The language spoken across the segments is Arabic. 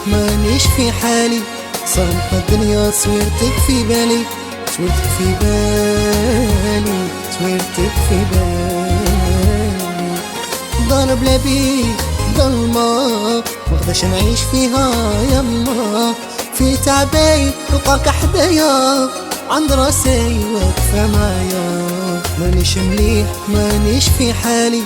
مانيش في حالي، صامت الدنيا تصويرتك في بالي، تصويرتك في بالي، تصويرتك في بالي. دار بلا بيك ضلمة مقدرش نعيش فيها يما، في تعباي نلقاك حدايا عند راسي واقفة معايا. مانيش مليح مانيش في حالي،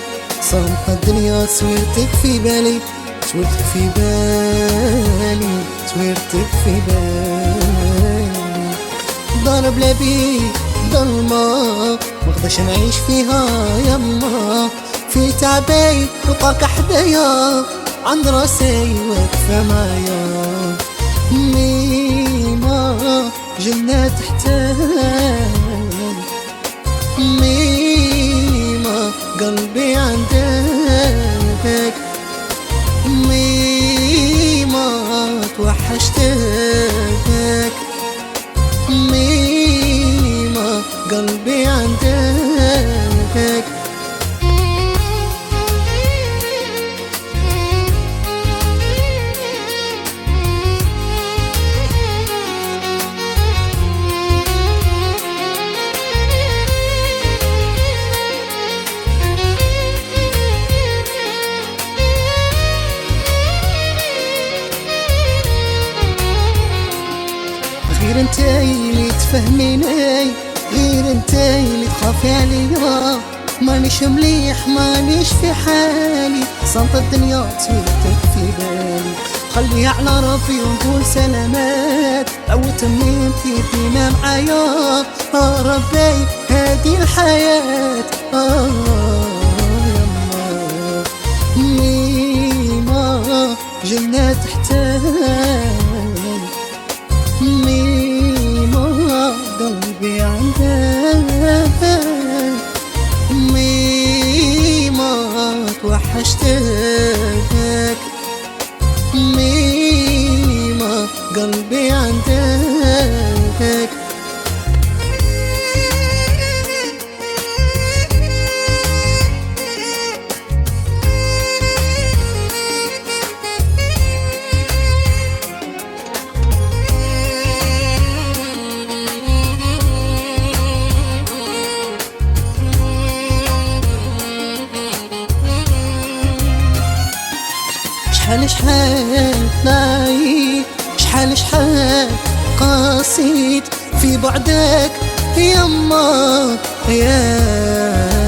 صامت الدنيا تصويرتك في بالي، تصويرتك في بالي، تصويرتك في بالي. دار بلا بيك ضلمة مقدرش نعيش فيها يما، في تعباي نلقاك حدايا عند راسي واقفة معايا. ميما جنة تحتاج، ميما قلبي عندك، ميما توحشتك، ميما قلبي عندك. غير انتي اللي تفهميني، غير انتي اللي تخافي عليا، مانيش مليح مانيش في حالي، صمت الدنيا تصويرتك في بالي. خليها على ربي ونقول سلامات، لو تميمتي فينا معايا ربي هادي الحياة. يما ميما جنة تحتاج، ميما قلبي عندك، ميما توحشتك، ميما قلبي عندك. شحال نايت، شحال قاسيت في بعدك يما يا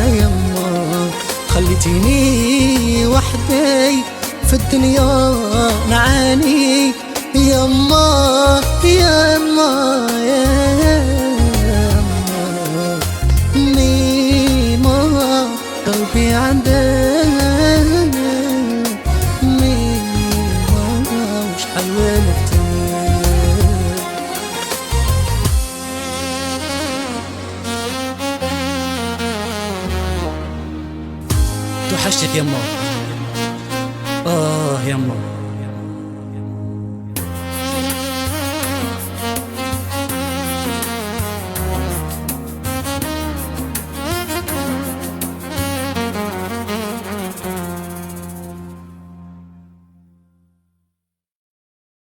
يما، خليتيني وحدي في الدنيا نعاني يما يما يما. ميما قلبي عندك، توحشتك يما، يما